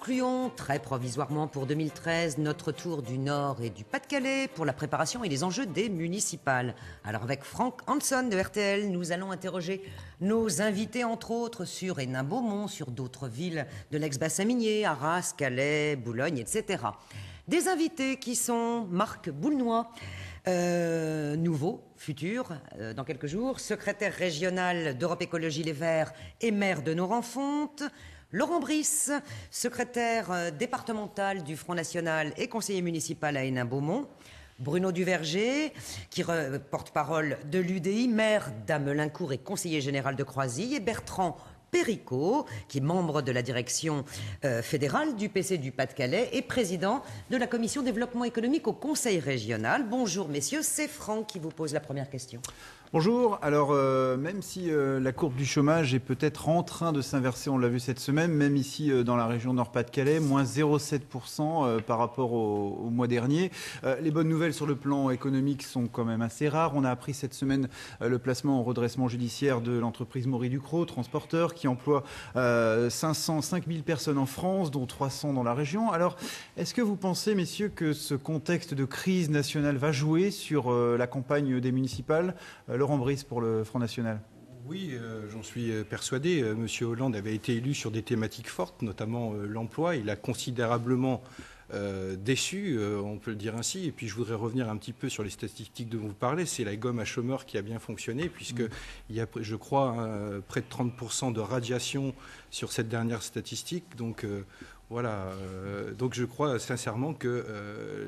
concluons, très provisoirement pour 2013, notre tour du Nord et du Pas-de-Calais pour la préparation et les enjeux des municipales. Alors avec Franck Hanson de RTL, nous allons interroger nos invités, entre autres, sur Hénin-Beaumont, sur d'autres villes de l'ex-bassin minier, Arras, Calais, Boulogne, etc. Des invités qui sont Marc Boulnois, nouveau, futur, dans quelques jours, secrétaire régional d'Europe Écologie Les Verts et maire de Norenfonte. Laurent Brice, secrétaire départemental du Front National et conseiller municipal à Hénin-Beaumont. Bruno Duverger, qui porte-parole de l'UDI, maire d'Amelincourt et conseiller général de Croisille. Et Bertrand Péricot, qui est membre de la direction fédérale du PC du Pas-de-Calais et président de la commission développement économique au Conseil régional. Bonjour messieurs, c'est Franck qui vous pose la première question. Bonjour. Alors, même si la courbe du chômage est peut-être en train de s'inverser, on l'a vu cette semaine, même ici dans la région Nord-Pas-de-Calais, moins 0,7% par rapport au mois dernier. Les bonnes nouvelles sur le plan économique sont quand même assez rares. On a appris cette semaine le placement en redressement judiciaire de l'entreprise Maury Ducrot, transporteur, qui emploie 505 000 personnes en France, dont 300 dans la région. Alors, est-ce que vous pensez, messieurs, que ce contexte de crise nationale va jouer sur la campagne des municipales ? Laurent Brice pour le Front National. Oui, j'en suis persuadé. Monsieur Hollande avait été élu sur des thématiques fortes, notamment l'emploi. Il a considérablement déçu, on peut le dire ainsi. Et puis je voudrais revenir un petit peu sur les statistiques dont vous parlez. C'est la gomme à chômeurs qui a bien fonctionné, puisqu'il y a, je crois, près de 30% de radiation sur cette dernière statistique. Donc voilà. Donc je crois sincèrement que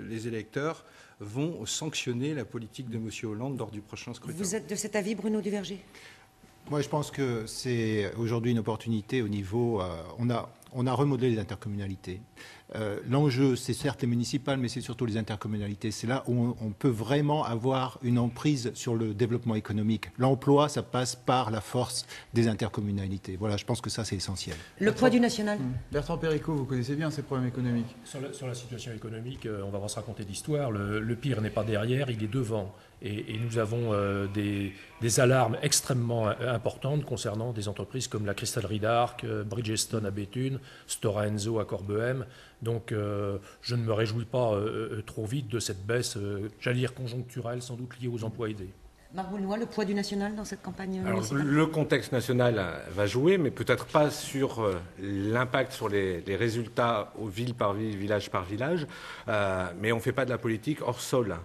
les électeurs vont sanctionner la politique de M. Hollande lors du prochain scrutin. Vous êtes de cet avis, Bruno Duverger ? Moi, je pense que c'est aujourd'hui une opportunité au niveau... on a remodelé les intercommunalités. L'enjeu, c'est certes les municipales, mais c'est surtout les intercommunalités. C'est là où on peut vraiment avoir une emprise sur le développement économique. L'emploi, ça passe par la force des intercommunalités. Voilà, je pense que ça, c'est essentiel. Le poids du national. Bertrand Péricot, vous connaissez bien ces problèmes économiques. Sur la situation économique, on va se raconter l'histoire. Le pire n'est pas derrière, il est devant. Et nous avons des alarmes extrêmement importantes concernant des entreprises comme la Cristallerie d'Arc, Bridgestone à Béthune, Stora Enso à Corbehem. Donc je ne me réjouis pas trop vite de cette baisse, j'allais dire conjoncturelle, sans doute liée aux emplois aidés. Marc Boulnois, le poids du national dans cette campagne municipale ? Le contexte national va jouer, mais peut-être pas sur l'impact sur les résultats ville par ville, village par village. Mais on ne fait pas de la politique hors sol.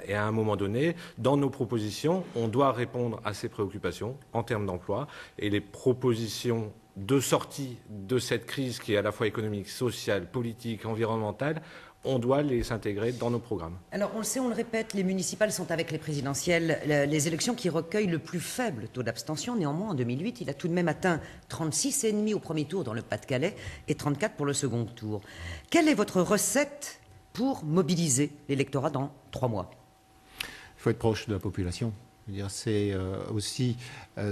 Et à un moment donné, dans nos propositions, on doit répondre à ces préoccupations en termes d'emploi. Et les propositions de sortie de cette crise qui est à la fois économique, sociale, politique, environnementale, on doit les intégrer dans nos programmes. Alors, on le sait, on le répète, les municipales sont avec les présidentielles les élections qui recueillent le plus faible taux d'abstention. Néanmoins, en 2008, il a tout de même atteint 36,5 au premier tour dans le Pas-de-Calais et 34 pour le second tour. Quelle est votre recette pour mobiliser l'électorat dans 3 mois ? Il faut être proche de la population. C'est aussi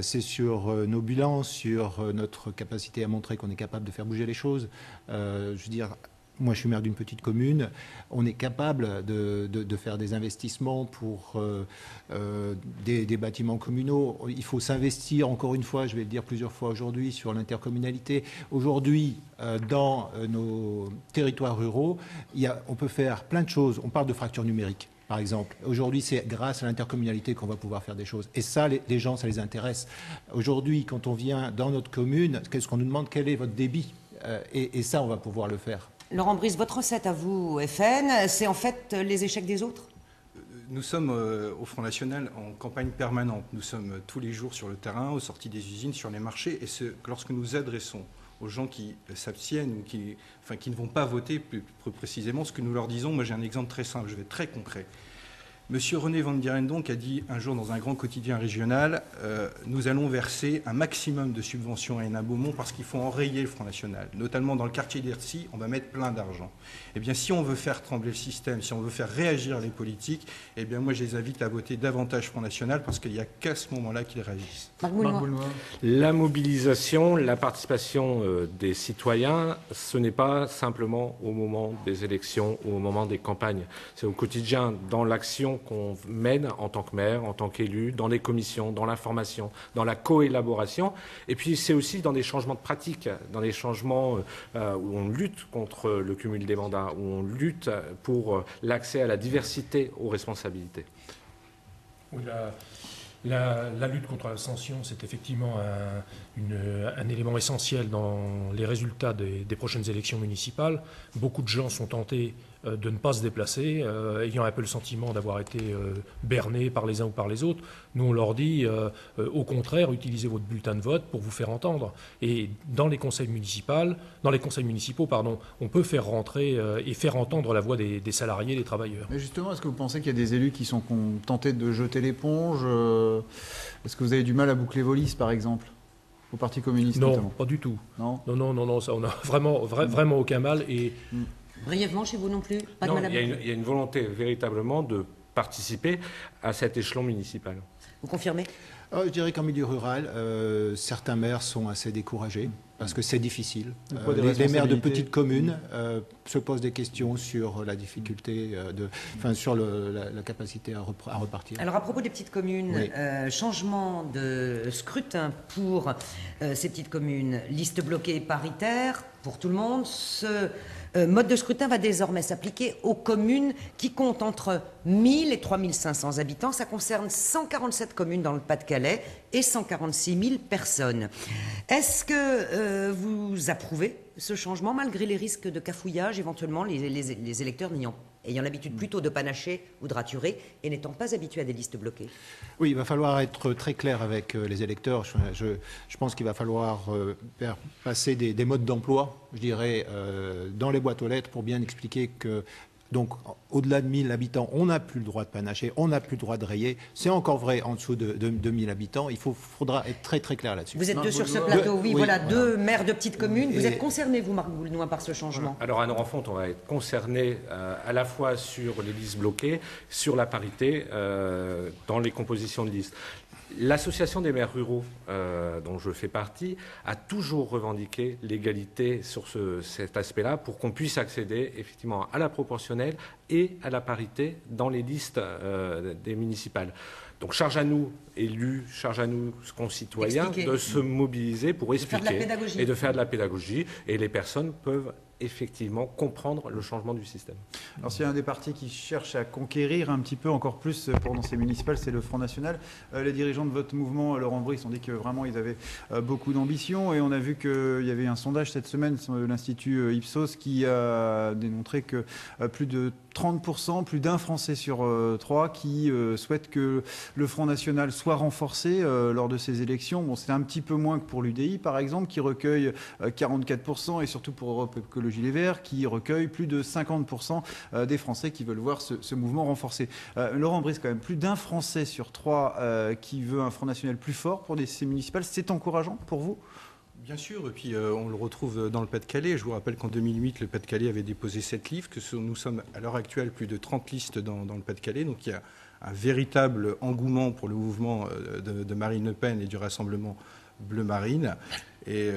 c'est sur nos bilans, sur notre capacité à montrer qu'on est capable de faire bouger les choses. Je veux dire, moi je suis maire d'une petite commune, on est capable de faire des investissements pour des bâtiments communaux. Il faut s'investir, encore une fois, je vais le dire plusieurs fois aujourd'hui, sur l'intercommunalité. Aujourd'hui, dans nos territoires ruraux, on peut faire plein de choses. On parle de fracture numérique. Par exemple, aujourd'hui, c'est grâce à l'intercommunalité qu'on va pouvoir faire des choses. Et ça, les gens, ça les intéresse. Aujourd'hui, quand on vient dans notre commune, qu'est-ce qu'on nous demande ? Quel est votre débit ? Et ça, on va pouvoir le faire. Laurent Brice, votre recette à vous, FN, c'est en fait les échecs des autres ? Nous sommes au Front National en campagne permanente. Nous sommes tous les jours sur le terrain, aux sorties des usines, sur les marchés. Et lorsque nous adressons aux gens qui s'abstiennent ou qui ne vont pas voter plus précisément, ce que nous leur disons, moi j'ai un exemple très simple, je vais être très concret. Monsieur René Van Dierendonck a dit un jour dans un grand quotidien régional nous allons verser un maximum de subventions à Hénin-Beaumont parce qu'il faut enrayer le Front National. Notamment dans le quartier d'Ercy, on va mettre plein d'argent. Eh bien, si on veut faire trembler le système, si on veut faire réagir les politiques, eh bien, moi, je les invite à voter davantage Front National parce qu'il n'y a qu'à ce moment-là qu'ils réagissent. Marc Boulnois. La mobilisation, la participation des citoyens, ce n'est pas simplement au moment des élections ou au moment des campagnes. C'est au quotidien, dans l'action l'action qu'on mène en tant que maire, en tant qu'élu, dans les commissions, dans l'information, dans la coélaboration. Et puis c'est aussi dans des changements de pratique, dans des changements où on lutte contre le cumul des mandats, où on lutte pour l'accès à la diversité aux responsabilités. Oui, la lutte contre l'abstention, c'est effectivement un élément essentiel dans les résultats des prochaines élections municipales. Beaucoup de gens sont tentés de ne pas se déplacer, ayant un peu le sentiment d'avoir été bernés par les uns ou par les autres. Nous, on leur dit, au contraire, utilisez votre bulletin de vote pour vous faire entendre. Et dans les conseils municipaux, on peut faire rentrer et faire entendre la voix des salariés, des travailleurs. Mais justement, est-ce que vous pensez qu'il y a des élus qui sont tentés de jeter l'éponge? Est-ce que vous avez du mal à boucler vos listes, par exemple, au Parti communiste Non, notamment? pas du tout. Non, Ça, on n'a vraiment aucun mal. Et Brièvement, chez vous non plus? Pas de Non, mal à il y a une volonté véritablement de participer à cet échelon municipal. Vous confirmez? Je dirais qu'en milieu rural, certains maires sont assez découragés parce que c'est difficile. Les maires de petites communes se posent des questions sur la difficulté, sur la capacité à repartir. Alors à propos des petites communes, Oui. Changement de scrutin pour ces petites communes, liste bloquée paritaire pour tout le monde. Ce mode de scrutin va désormais s'appliquer aux communes qui comptent entre 1000 et 3500 habitants. Ça concerne 147 communes dans le Pas-de-Calais et 146 000 personnes. Est-ce que vous approuvez ce changement malgré les risques de cafouillage, éventuellement les électeurs ayant l'habitude plutôt de panacher ou de raturer et n'étant pas habitués à des listes bloquées? Oui, il va falloir être très clair avec les électeurs. Je pense qu'il va falloir faire passer des modes d'emploi, je dirais, dans les boîtes aux lettres pour bien expliquer que, donc, au-delà de 1000 habitants, on n'a plus le droit de panacher, on n'a plus le droit de rayer. C'est encore vrai en dessous de 1000 habitants. Il faudra être très très clair là-dessus. Vous êtes deux sur ce plateau, deux maires de petites communes. Vous êtes concernés, vous, Marc Boulnois, par ce changement? Alors à Norenfont, on va être concerné à la fois sur les listes bloquées, sur la parité dans les compositions de listes. L'association des maires ruraux, dont je fais partie, a toujours revendiqué l'égalité sur cet aspect-là pour qu'on puisse accéder effectivement à la proportionnelle et à la parité dans les listes des municipales. Donc charge à nous, élus, charge à nous, concitoyens, de se mobiliser pour expliquer et de faire de la pédagogie. Et les personnes peuvent effectivement comprendre le changement du système. Alors s'il y a un des partis qui cherche à conquérir un petit peu encore plus pendant ces municipales, c'est le Front National. Les dirigeants de votre mouvement, Laurent Brice, ont dit que vraiment ils avaient beaucoup d'ambition, et on a vu qu'il y avait un sondage cette semaine de l'Institut Ipsos qui a démontré que plus de 30%, plus d'un Français sur trois qui souhaite que le Front National soit renforcé lors de ces élections. Bon, c'est un petit peu moins que pour l'UDI, par exemple, qui recueille 44%, et surtout pour Europe Écologie Les Verts, qui recueille plus de 50% des Français qui veulent voir ce mouvement renforcé. Laurent Brice, quand même, plus d'un Français sur trois qui veut un Front National plus fort pour ces municipales. C'est encourageant pour vous? Bien sûr, et puis on le retrouve dans le Pas-de-Calais. Je vous rappelle qu'en 2008, le Pas-de-Calais avait déposé 7 livres, que nous sommes à l'heure actuelle plus de 30 listes dans le Pas-de-Calais. Donc il y a un véritable engouement pour le mouvement de Marine Le Pen et du Rassemblement Bleu Marine. Et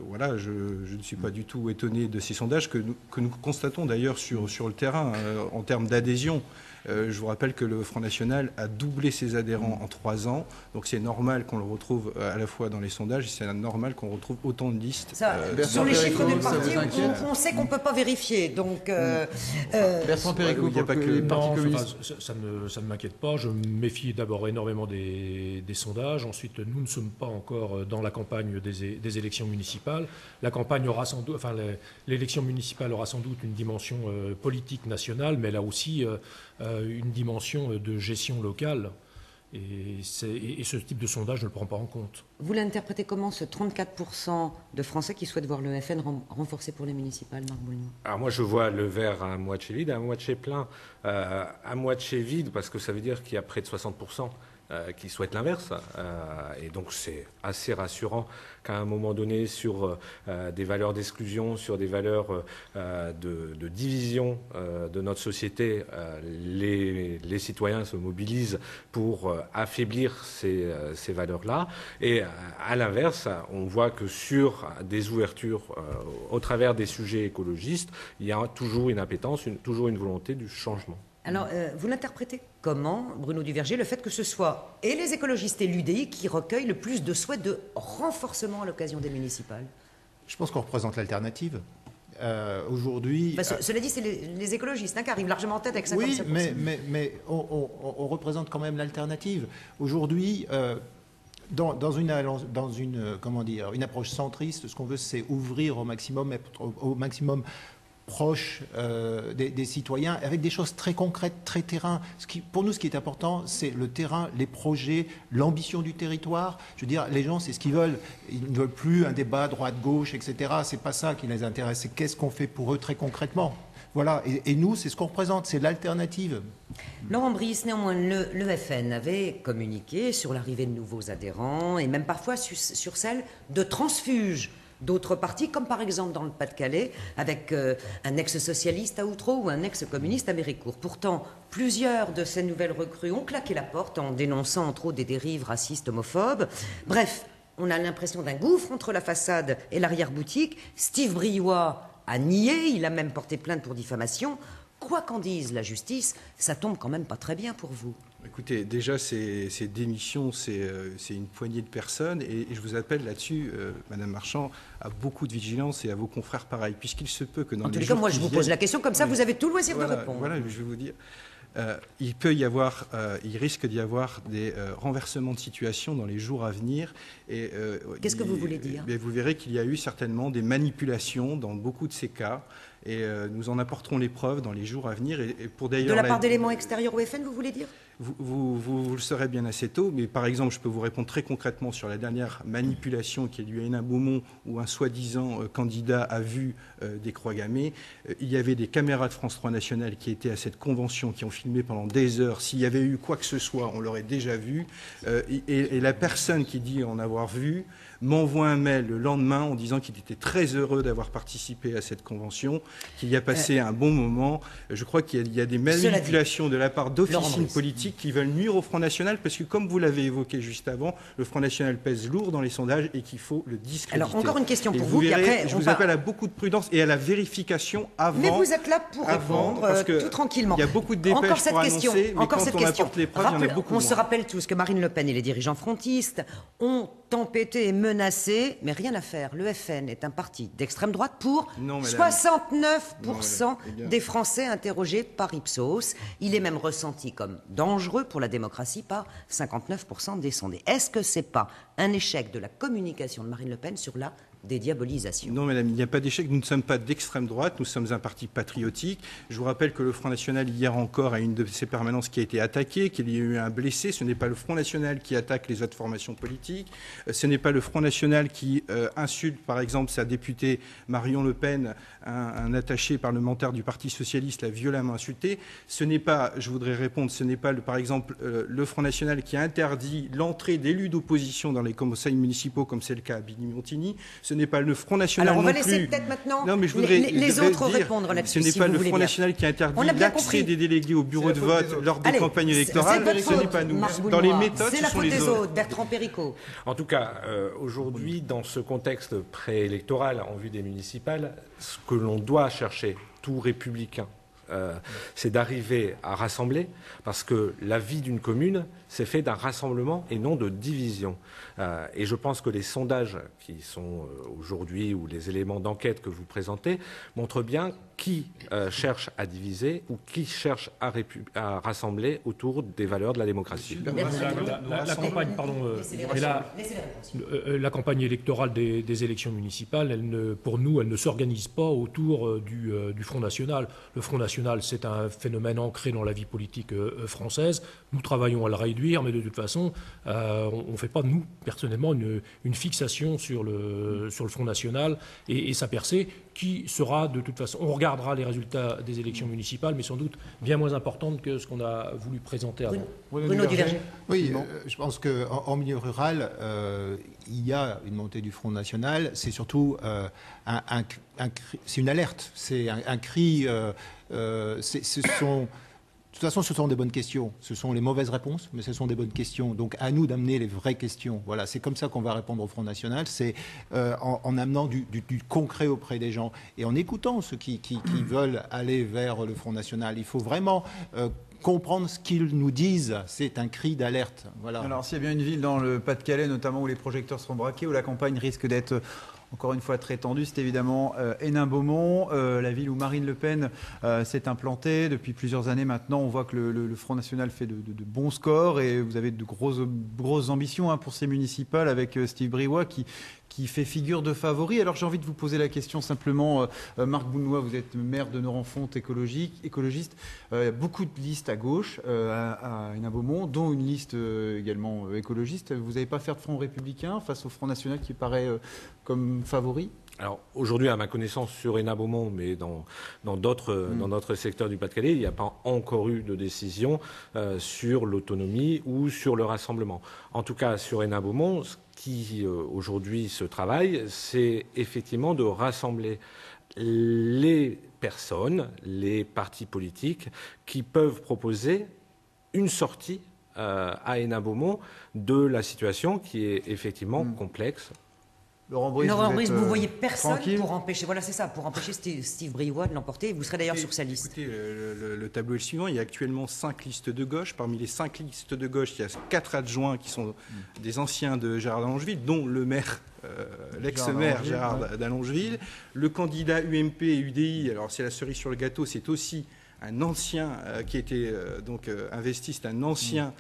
voilà, je ne suis pas du tout étonné de ces sondages que nous constatons d'ailleurs sur le terrain en termes d'adhésion. Je vous rappelle que le Front National a doublé ses adhérents en 3 ans, donc c'est normal qu'on le retrouve à la fois dans les sondages, et c'est normal qu'on retrouve autant de listes. Sur les chiffres du parti, on sait qu'on ne peut pas vérifier. Donc, Bertrand Péricot, il n'y a pas que les partis non, communistes. ça ne m'inquiète pas. Je me méfie d'abord énormément des sondages. Ensuite, nous ne sommes pas encore dans la campagne des élections municipales. La campagne aura sans doute, l'élection municipale aura sans doute une dimension politique nationale, mais elle a aussi une dimension de gestion locale. Et ce type de sondage ne le prend pas en compte. vous l'interprétez comment, ce 34% de Français qui souhaitent voir le FN renforcé pour les municipales, Marc Boulnois? Alors moi, je vois le verre à moitié vide, à moitié plein. À moitié vide, parce que ça veut dire qu'il y a près de 60% qui souhaitent l'inverse. Et donc c'est assez rassurant qu'à un moment donné, sur des valeurs d'exclusion, sur des valeurs de division de notre société, les citoyens se mobilisent pour affaiblir ces valeurs-là. Et à l'inverse, on voit que sur des ouvertures au travers des sujets écologistes, il y a toujours une appétence, toujours une volonté du changement. Alors, vous l'interprétez comment, Bruno Duverger, le fait que ce soit et les écologistes et l'UDI qui recueillent le plus de souhaits de renforcement à l'occasion des municipales? Je pense qu'on représente l'alternative. Aujourd'hui... cela dit, c'est les écologistes qui arrivent largement en tête avec 57%. Oui, mais on représente quand même l'alternative. Aujourd'hui, dans une approche centriste, ce qu'on veut, c'est ouvrir au maximum, être au maximum proche des citoyens, avec des choses très concrètes, très terrain. Pour nous, ce qui est important, c'est le terrain, les projets, l'ambition du territoire. Je veux dire, les gens, c'est ce qu'ils veulent. Ils ne veulent plus un débat droite-gauche, etc. C'est pas ça qui les intéresse. C'est qu'est-ce qu'on fait pour eux très concrètement. Voilà. Et nous, c'est ce qu'on représente. C'est l'alternative. Laurent Brice, néanmoins, le FN avait communiqué sur l'arrivée de nouveaux adhérents et même parfois sur celle de transfuges d'autres partis, comme par exemple dans le Pas-de-Calais, avec un ex-socialiste à Outreau ou un ex-communiste à Méricourt. Pourtant, plusieurs de ces nouvelles recrues ont claqué la porte en dénonçant entre autres des dérives racistes, homophobes. Bref, on a l'impression d'un gouffre entre la façade et l'arrière-boutique. Steve Briouat a nié, il a même porté plainte pour diffamation. Quoi qu'en dise la justice, ça tombe quand même pas très bien pour vous. Écoutez, déjà, ces démissions, c'est une poignée de personnes. Et je vous appelle là-dessus, Madame Marchand, à beaucoup de vigilance et à vos confrères pareils, puisqu'il se peut que dans les jours qui viennent... En tous les cas, moi, je vous pose la question, comme ça, vous avez tout loisir de répondre. Voilà, je vais vous dire. Il risque d'y avoir des renversements de situation dans les jours à venir. Qu'est-ce que vous voulez dire? Vous verrez qu'il y a eu certainement des manipulations dans beaucoup de ces cas. Et nous en apporterons les preuves dans les jours à venir. Et pour d'ailleurs de la part d'éléments extérieurs au FN, vous voulez dire? Vous le saurez bien assez tôt, mais par exemple, je peux vous répondre très concrètement sur la dernière manipulation qui a eu à Hénin-Beaumont, où un soi-disant candidat a vu des croix gammées. Il y avait des caméras de France 3 Nationale qui étaient à cette convention, qui ont filmé pendant des heures. S'il y avait eu quoi que ce soit, on l'aurait déjà vu. Et la personne qui dit en avoir vu m'envoie un mail le lendemain en disant qu'il était très heureux d'avoir participé à cette convention, qu'il y a passé un bon moment. Je crois qu'il y a des manipulations de la part d'officines politiques qui veulent nuire au Front National, parce que, comme vous l'avez évoqué juste avant, le Front National pèse lourd dans les sondages et qu'il faut le discréditer. Alors, encore une question pour vous, puis après, je vous appelle à beaucoup de prudence et à la vérification avant. Mais vous êtes là pour répondre tout tranquillement. Il y a beaucoup de dépêches pour annoncer, mais quand on apporte les preuves, il y en a beaucoup moins. On se rappelle tous que Marine Le Pen et les dirigeants frontistes ont tempêté et menacé, mais rien à faire. Le FN est un parti d'extrême droite pour 69% des Français interrogés par Ipsos. Il est même ressenti comme dangereux pour la démocratie par 59% des sondés. Est-ce que c'est pas un échec de la communication de Marine Le Pen sur la dédiabolisation? Non, madame, il n'y a pas d'échec. Nous ne sommes pas d'extrême droite, nous sommes un parti patriotique. Je vous rappelle que le Front National, hier encore, a une de ses permanences qui a été attaquée, qu'il y a eu un blessé. Ce n'est pas le Front National qui attaque les autres formations politiques. Ce n'est pas le Front National qui insulte, par exemple, sa députée Marion Le Pen, un attaché parlementaire du Parti Socialiste, l'a violemment insulté. Ce n'est pas, je voudrais répondre, ce n'est pas, par exemple, le Front National qui a interdit l'entrée d'élus d'opposition dans les conseils municipaux, comme c'est le cas à Bigny-Montigny. Ce n'est pas le Front National non plus. Alors, on va laisser peut-être maintenant les autres répondre là-dessus. Ce n'est pas le Front National qui a interdit l'accès des délégués au bureau de vote lors des campagnes électorales. Ce n'est pas nous. Dans les méthodes, ce sont les autres. Bertrand Péricot. En tout cas, aujourd'hui, dans ce contexte préélectoral en vue des municipales, ce que l'on doit chercher, tout républicain, c'est d'arriver à rassembler, parce que la vie d'une commune, c'est fait d'un rassemblement et non de division. Et je pense que les sondages qui sont aujourd'hui, ou les éléments d'enquête que vous présentez, montrent bien qui cherche à diviser ou qui cherche à rassembler autour des valeurs de la démocratie. La campagne électorale des élections municipales, pour nous, elle ne s'organise pas autour du Front National. Le Front National, c'est un phénomène ancré dans la vie politique française. Nous travaillons à le réduire, mais de toute façon, on ne fait pas, nous, personnellement, une fixation sur le Front National et sa percée, qui sera de toute façon... On regardera les résultats des élections municipales, mais sans doute bien moins importantes que ce qu'on a voulu présenter avant. Bruno Duverger. Oui, je pense qu'en milieu rural, il y a une montée du Front National. C'est surtout c'est une alerte, c'est un cri... Ce toute façon, ce sont des bonnes questions. Ce sont les mauvaises réponses, mais ce sont des bonnes questions. Donc, à nous d'amener les vraies questions. Voilà, c'est comme ça qu'on va répondre au Front National. C'est en amenant du concret auprès des gens et en écoutant ceux qui veulent aller vers le Front National. Il faut vraiment comprendre ce qu'ils nous disent. C'est un cri d'alerte. Voilà. Alors, s'il y a bien une ville dans le Pas-de-Calais, notamment où les projecteurs seront braqués, où la campagne risque d'être encore une fois très tendue, c'est évidemment Hénin-Beaumont, la ville où Marine Le Pen s'est implantée depuis plusieurs années maintenant. On voit que le Front National fait de bons scores et vous avez de grosses ambitions pour ces municipales avec Steve Briouat qui fait figure de favori. Alors j'ai envie de vous poser la question simplement, Marc Bounois, vous êtes maire de Norenfonte, écologiste. Il y a beaucoup de listes à gauche à Hénin-Beaumont, dont une liste également écologiste. Vous n'allez pas faire de front républicain face au Front National qui paraît comme favori? Alors aujourd'hui, à ma connaissance, sur Hénin-Beaumont, mais dans d'autres secteurs du Pas-de-Calais, il n'y a pas encore eu de décision sur l'autonomie ou sur le rassemblement. En tout cas, sur Hénin-Beaumont, ce qui aujourd'hui se travaille, c'est effectivement de rassembler les personnes, les partis politiques qui peuvent proposer une sortie à Hénin-Beaumont de la situation qui est effectivement complexe. Laurent Brice, vous voyez personne tranquille pour empêcher, voilà c'est ça, pour empêcher Steve Briouat de l'emporter. Vous serez d'ailleurs sur sa liste. Écoutez, le tableau est le suivant. Il y a actuellement 5 listes de gauche. Parmi les 5 listes de gauche, il y a 4 adjoints qui sont des anciens de Gérard d'Allongeville, dont le maire, l'ex-maire Gérard d'Allongeville. Le candidat UMP et UDI, alors c'est la cerise sur le gâteau, c'est aussi un ancien qui était investi, c'est un ancien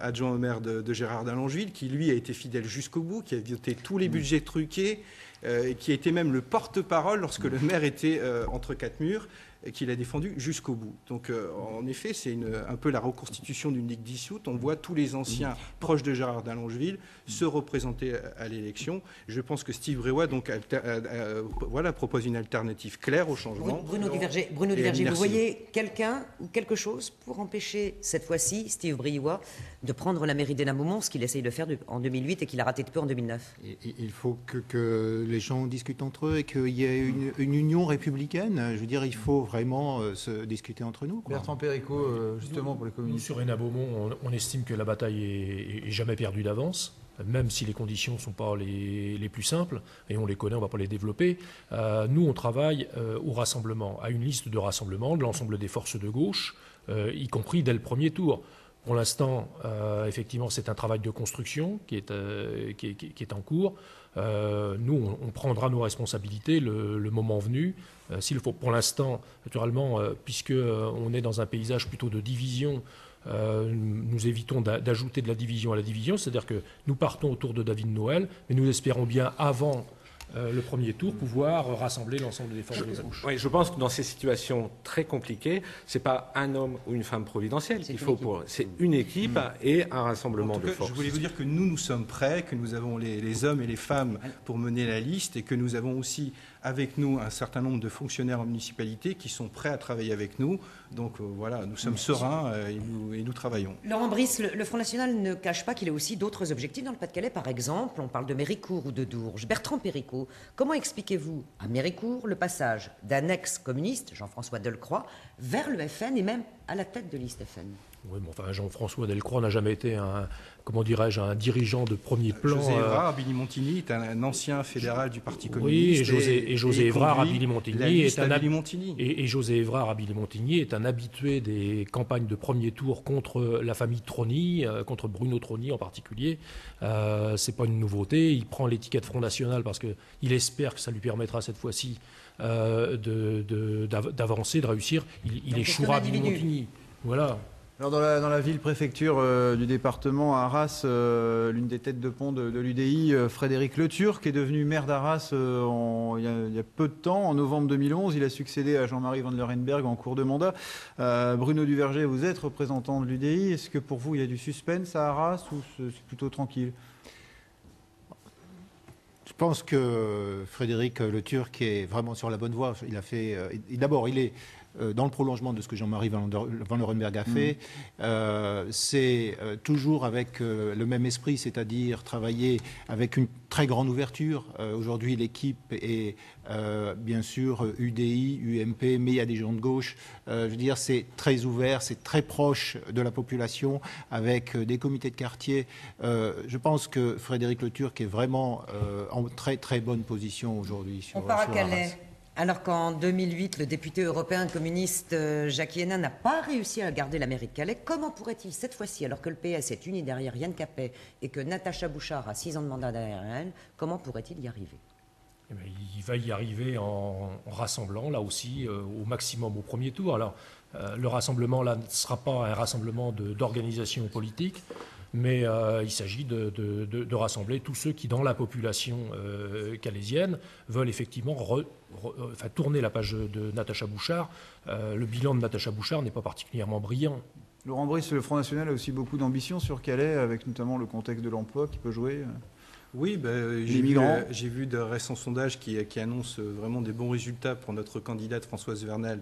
adjoint au maire de Gérard d'Allongeville, qui lui a été fidèle jusqu'au bout, qui a voté tous les budgets truqués, et qui a été même le porte-parole lorsque le maire était entre 4 murs, et qu'il a défendu jusqu'au bout. Donc en effet, c'est un peu la reconstitution d'une ligue dissoute. On voit tous les anciens proches de Gérard d'Allongeville se représenter à l'élection. Je pense que Steve Briouat propose une alternative claire au changement. Bruno Duverger, vous voyez quelqu'un ou quelque chose pour empêcher cette fois-ci Steve Briouat de prendre la mairie d'Hénin-Beaumont, ce qu'il essaye de faire en 2008 et qu'il a raté de peu en 2009? Il faut que les gens discutent entre eux et qu'il y ait une union républicaine. Je veux dire, il faut vraiment se discuter entre nous. Bertrand Péricot, justement pour les communistes. Nous, sur Hénin-Beaumont, on estime que la bataille est jamais perdue d'avance, même si les conditions ne sont pas les plus simples, et on les connaît, on ne va pas les développer. Nous, on travaille au rassemblement, à une liste de rassemblement de l'ensemble des forces de gauche, y compris dès le premier tour. Pour l'instant, effectivement, c'est un travail de construction qui est en cours. Nous, on prendra nos responsabilités le moment venu. S'il faut, pour l'instant, naturellement, puisqu'on est dans un paysage plutôt de division, nous évitons d'ajouter de la division à la division. C'est-à-dire que nous partons autour de David Noël, mais nous espérons bien, avant le premier tour, pouvoir rassembler l'ensemble des forces de gauche. Oui, je pense que dans ces situations très compliquées, c'est pas un homme ou une femme providentielle. C'est une équipe et un rassemblement de forces. Je voulais vous dire que nous sommes prêts, que nous avons les hommes et les femmes pour mener la liste et que nous avons aussi avec nous un certain nombre de fonctionnaires en municipalité qui sont prêts à travailler avec nous. Donc voilà, nous sommes sereins et nous travaillons. Laurent Brice, le Front National ne cache pas qu'il a aussi d'autres objectifs dans le Pas-de-Calais. Par exemple, on parle de Méricourt ou de Dourges. Bertrand Péricot, comment expliquez-vous à Méricourt le passage d'un ex-communiste, Jean-François Delcroix, vers le FN et même à la tête de liste FN? Oui, mais enfin, Jean-François Delcroix n'a jamais été un dirigeant de premier plan. José Évrard à Billy-Montigny est un ancien fédéral du Parti Oui, communiste. et José Évrard à Billy-Montigny est un habitué des campagnes de premier tour contre la famille Trony, contre Bruno Trony en particulier. C'est pas une nouveauté. Il prend l'étiquette Front National parce qu'il espère que ça lui permettra cette fois-ci d'avancer, de réussir. Il échouera à Billy-Montigny. Voilà. Alors dans la ville-préfecture du département, à Arras, l'une des têtes de pont de l'UDI, Frédéric Le Turc, est devenu maire d'Arras il y a peu de temps, en novembre 2011. Il a succédé à Jean-Marie Van Lerenberg en cours de mandat. Bruno Duverger, vous êtes représentant de l'UDI. Est-ce que pour vous, il y a du suspense à Arras ou c'est plutôt tranquille? Je pense que Frédéric Le Turc est vraiment sur la bonne voie. D'abord, il est dans le prolongement de ce que Jean-Marie Van Leeuwenberg a fait, c'est toujours avec le même esprit, c'est-à-dire travailler avec une très grande ouverture. Aujourd'hui, l'équipe est bien sûr UDI, UMP, mais il y a des gens de gauche. Je veux dire, c'est très ouvert, c'est très proche de la population, avec des comités de quartier. Je pense que Frédéric Le Turc est vraiment en très très bonne position aujourd'hui. On part à Calais. Alors qu'en 2008, le député européen communiste Jacques Hénin n'a pas réussi à garder la mairie de Calais, comment pourrait-il cette fois-ci, alors que le PS est uni derrière Yann Capet et que Natacha Bouchard a 6 ans de mandat derrière elle, comment pourrait-il y arriver ? Eh bien, il va y arriver en rassemblant, là aussi, au maximum au premier tour. Alors, le rassemblement, là, ne sera pas un rassemblement d'organisations politiques, mais il s'agit de rassembler tous ceux qui, dans la population calaisienne, veulent effectivement tourner la page de Natacha Bouchard. Le bilan de Natacha Bouchard n'est pas particulièrement brillant. Laurent Brice, le Front National a aussi beaucoup d'ambition sur Calais, avec notamment le contexte de l'emploi qui peut jouer. Oui, j'ai vu de récents sondages qui annoncent vraiment des bons résultats pour notre candidate Françoise Vernel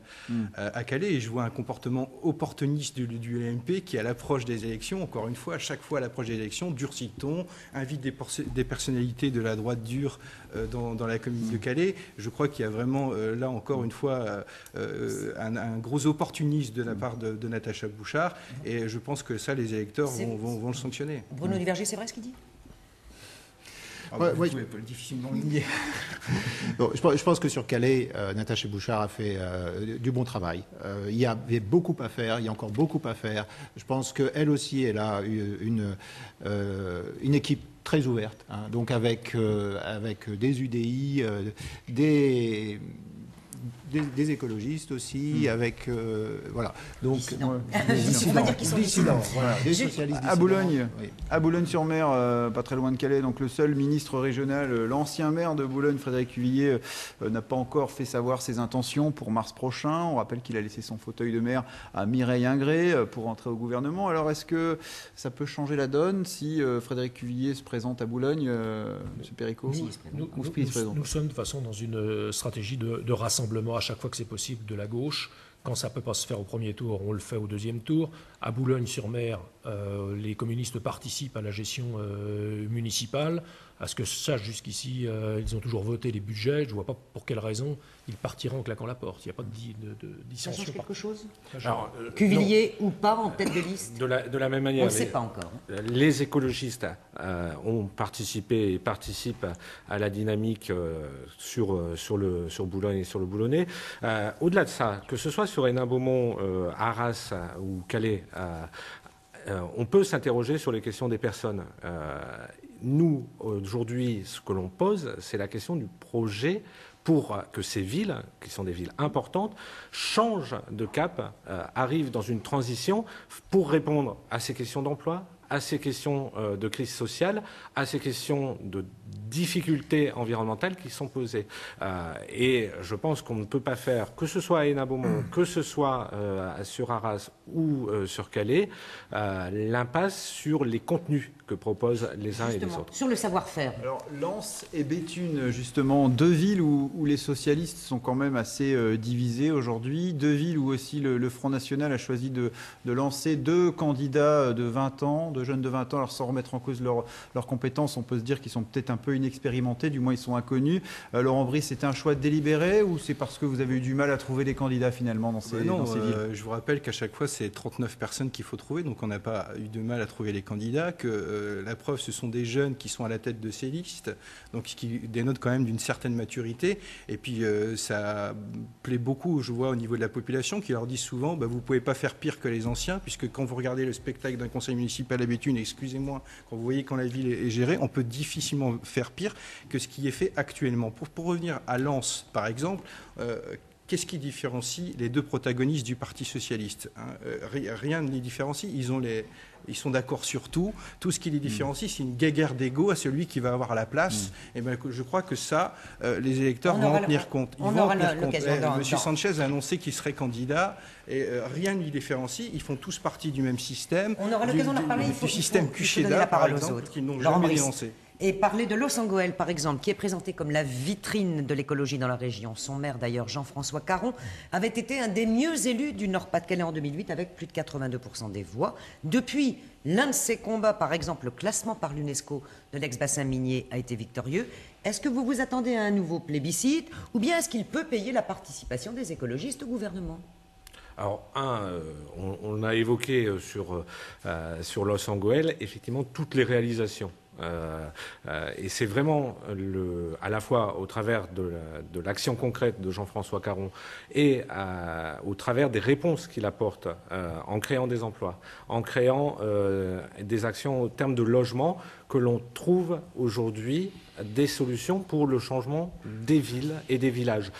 à Calais. Et je vois un comportement opportuniste du LMP qui, à l'approche des élections, encore une fois, à chaque fois à l'approche des élections, durcit le ton, invite des personnalités de la droite dure dans la commune de Calais. Je crois qu'il y a vraiment, là encore une fois, un gros opportunisme de la part de Natacha Bouchard. Et je pense que ça, les électeurs vont le sanctionner. Bruno Duverger, c'est vrai ce qu'il dit ? Vous pouvez difficilement le nier. Bon, je pense que sur Calais, Natacha Bouchard a fait du bon travail. Il y avait beaucoup à faire, il y a encore beaucoup à faire. Je pense qu'elle aussi, elle a une équipe très ouverte, hein, donc avec des UDI, des écologistes aussi, avec voilà. Donc dissidents, voilà, des socialistes à Boulogne, oui. À Boulogne-sur-Mer, pas très loin de Calais, donc le seul ministre régional, l'ancien maire de Boulogne, Frédéric Cuvillier, n'a pas encore fait savoir ses intentions pour mars prochain. On rappelle qu'il a laissé son fauteuil de maire à Mireille Ingré pour entrer au gouvernement. Alors est-ce que ça peut changer la donne si Frédéric Cuvillier se présente à Boulogne, M. Péricot? Nous sommes de toute façon dans une stratégie de rassemblement à chaque fois que c'est possible de la gauche. Quand ça ne peut pas se faire au premier tour, on le fait au deuxième tour. À Boulogne-sur-Mer, les communistes participent à la gestion municipale. À ce que je sache, jusqu'ici, ils ont toujours voté les budgets. Je ne vois pas pour quelle raison ils partiraient en claquant la porte. Il n'y a pas de dissension. Ça change quelque chose? Alors, Cuvillier ou pas en tête de liste? De la même manière, on ne sait pas encore. Les écologistes ont participé et participent à la dynamique sur Boulogne et sur le Boulonnais. Au-delà de ça, que ce soit sur Hénin-Beaumont, Arras ou Calais, on peut s'interroger sur les questions des personnes. Nous, aujourd'hui, ce que l'on pose, c'est la question du projet pour que ces villes, qui sont des villes importantes, changent de cap, arrivent dans une transition pour répondre à ces questions d'emploi, à ces questions de crise sociale, à ces questions de difficultés environnementales qui sont posées. Et je pense qu'on ne peut pas faire, que ce soit à Hénin-Beaumont, que ce soit sur Arras ou sur Calais, l'impasse sur les contenus que proposent les uns et les autres. Sur le savoir-faire. Alors, Lens et Béthune, justement, deux villes où les socialistes sont quand même assez divisés aujourd'hui, deux villes où aussi le Front National a choisi de lancer deux candidats de 20 ans, de jeunes de 20 ans, alors sans remettre en cause leurs compétences, on peut se dire qu'ils sont peut-être un peu inexpérimentés, du moins ils sont inconnus. Laurent Brice, c'était un choix délibéré ou c'est parce que vous avez eu du mal à trouver des candidats finalement dans ces villes? Je vous rappelle qu'à chaque fois c'est 39 personnes qu'il faut trouver, donc on n'a pas eu de mal à trouver les candidats, que la preuve ce sont des jeunes qui sont à la tête de ces listes, donc ce qui dénote quand même d'une certaine maturité, et puis ça plaît beaucoup, je vois au niveau de la population, qui leur dit souvent vous ne pouvez pas faire pire que les anciens, puisque quand vous regardez le spectacle d'un conseil municipal à Béthune, excusez-moi, quand vous voyez quand la ville est gérée, on peut difficilement faire pire que ce qui est fait actuellement. Pour revenir à Lens, par exemple, qu'est-ce qui différencie les deux protagonistes du Parti socialiste, hein? Rien ne les différencie. Ils sont d'accord sur tout. Tout ce qui les différencie, c'est une guéguerre d'ego à celui qui va avoir la place. Et je crois que ça, les électeurs vont en tenir compte. Monsieur Sanchez a annoncé qu'il serait candidat. Et rien ne les différencie. Ils font tous partie du même système. On aura l'occasion d'en reparler. Du système Cuchéda, par exemple, qu'ils n'ont jamais dénoncé. Et parler de Los-Angoël, par exemple, qui est présenté comme la vitrine de l'écologie dans la région. Son maire, d'ailleurs, Jean-François Caron, avait été un des mieux élus du Nord-Pas-de-Calais en 2008, avec plus de 82% des voix. Depuis, l'un de ses combats, par exemple, le classement par l'UNESCO de l'ex-bassin minier, a été victorieux. Est-ce que vous vous attendez à un nouveau plébiscite, ou bien est-ce qu'il peut payer la participation des écologistes au gouvernement ? Alors, on a évoqué sur Los-Angoël, effectivement, toutes les réalisations. Et c'est vraiment à la fois au travers de l'action concrète de Jean-François Caron et au travers des réponses qu'il apporte en créant des emplois, en créant des actions au terme de logement, que l'on trouve aujourd'hui des solutions pour le changement des villes et des villages.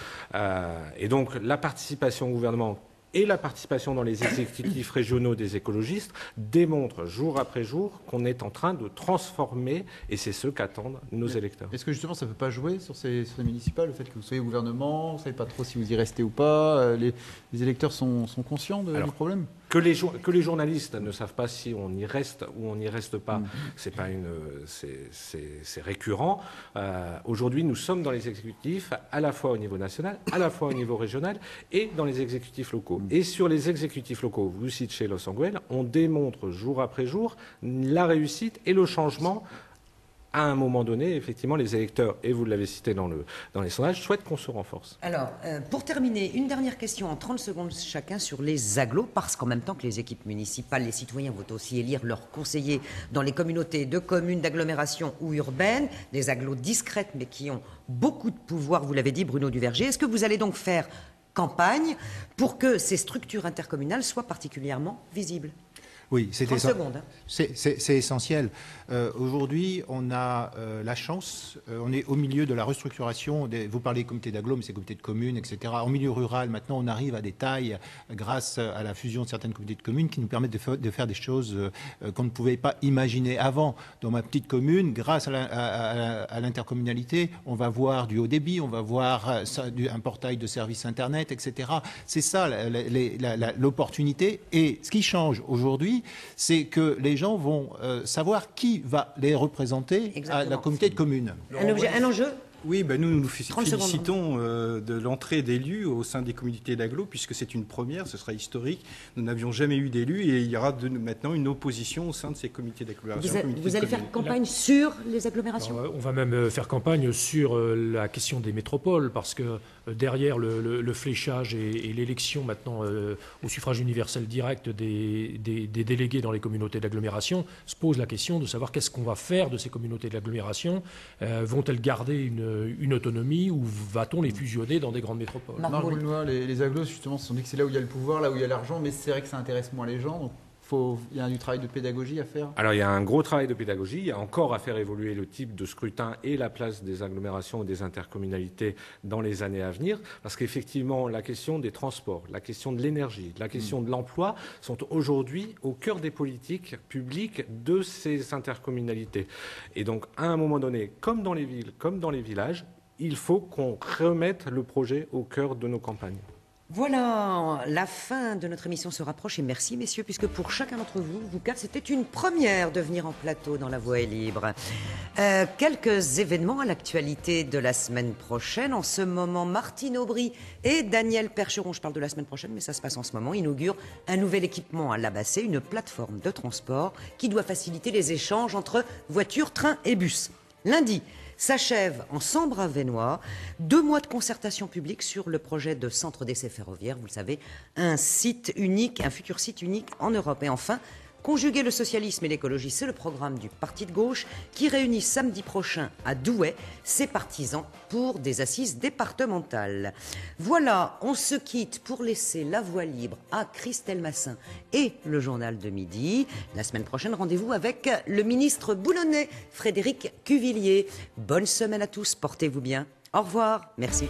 Et donc la participation au gouvernement et la participation dans les exécutifs régionaux des écologistes démontre jour après jour qu'on est en train de transformer, et c'est ce qu'attendent nos électeurs. Est-ce que justement ça ne peut pas jouer sur ces municipales, le fait que vous soyez au gouvernement, vous ne savez pas trop si vous y restez ou pas, les électeurs sont conscients du problème ? Que les journalistes ne savent pas si on y reste ou on n'y reste pas, c'est récurrent. Aujourd'hui, nous sommes dans les exécutifs, à la fois au niveau national, à la fois au niveau régional et dans les exécutifs locaux. Et sur les exécutifs locaux, vous citez Los-Angoël, on démontre jour après jour la réussite et le changement. À un moment donné, effectivement, les électeurs, et vous l'avez cité dans les sondages, souhaitent qu'on se renforce. Alors, pour terminer, une dernière question en 30 secondes chacun sur les agglos, parce qu'en même temps que les équipes municipales, les citoyens vont aussi élire leurs conseillers dans les communautés de communes, d'agglomération ou urbaines, des agglos discrètes mais qui ont beaucoup de pouvoir, vous l'avez dit Bruno Duverger. Est-ce que vous allez donc faire campagne pour que ces structures intercommunales soient particulièrement visibles ? Oui, c'est essentiel. Aujourd'hui, on a la chance, on est au milieu de la restructuration, vous parlez comité d'agglo, mais c'est comité de communes, etc. En milieu rural, maintenant, on arrive à des tailles, grâce à la fusion de certaines comités de communes, qui nous permettent de faire des choses qu'on ne pouvait pas imaginer avant. Dans ma petite commune, grâce à l'intercommunalité, on va voir du haut débit, on va voir un portail de services Internet, etc. C'est ça l'opportunité. Et ce qui change aujourd'hui, c'est que les gens vont savoir qui va les représenter à la communauté de communes. Un enjeu ? Oui, nous félicitons de l'entrée d'élus au sein des communautés d'agglo, puisque c'est une première, ce sera historique. Nous n'avions jamais eu d'élus et il y aura maintenant une opposition au sein de ces comités d'agglomération. Vous allez faire campagne sur les agglomérations ? On va même faire campagne sur la question des métropoles, parce que derrière le fléchage et l'élection maintenant au suffrage universel direct des délégués dans les communautés d'agglomération, se pose la question de savoir qu'est-ce qu'on va faire de ces communautés d'agglomération. Vont-elles garder une autonomie, ou va-t-on les fusionner dans des grandes métropoles ? Marc Boulnois, les agglos, justement, se sont dit que c'est là où il y a le pouvoir, là où il y a l'argent, mais c'est vrai que ça intéresse moins les gens. Donc il y a du travail de pédagogie à faire. Alors il y a un gros travail de pédagogie, il y a encore à faire évoluer le type de scrutin et la place des agglomérations et des intercommunalités dans les années à venir, parce qu'effectivement la question des transports, la question de l'énergie, la question de l'emploi sont aujourd'hui au cœur des politiques publiques de ces intercommunalités. Et donc à un moment donné, comme dans les villes, comme dans les villages, il faut qu'on remette le projet au cœur de nos campagnes. Voilà, la fin de notre émission se rapproche et merci messieurs, puisque pour chacun d'entre vous quatre, c'était une première de venir en plateau dans La Voix est libre. Quelques événements à l'actualité de la semaine prochaine. En ce moment, Martine Aubry et Daniel Percheron, je parle de la semaine prochaine, mais ça se passe en ce moment, inaugurent un nouvel équipement à Labassé, une plateforme de transport qui doit faciliter les échanges entre voitures, trains et bus. Lundi, s'achève en Sambre-Avesnois 2 mois de concertation publique sur le projet de centre d'essai ferroviaire. Vous le savez, un site unique, un futur site unique en Europe. Et enfin, conjuguer le socialisme et l'écologie, c'est le programme du Parti de gauche qui réunit samedi prochain à Douai ses partisans pour des assises départementales. Voilà, on se quitte pour laisser la voie libre à Christelle Massin et le journal de midi. La semaine prochaine, rendez-vous avec le ministre boulonnais Frédéric Cuvillier. Bonne semaine à tous, portez-vous bien. Au revoir, merci.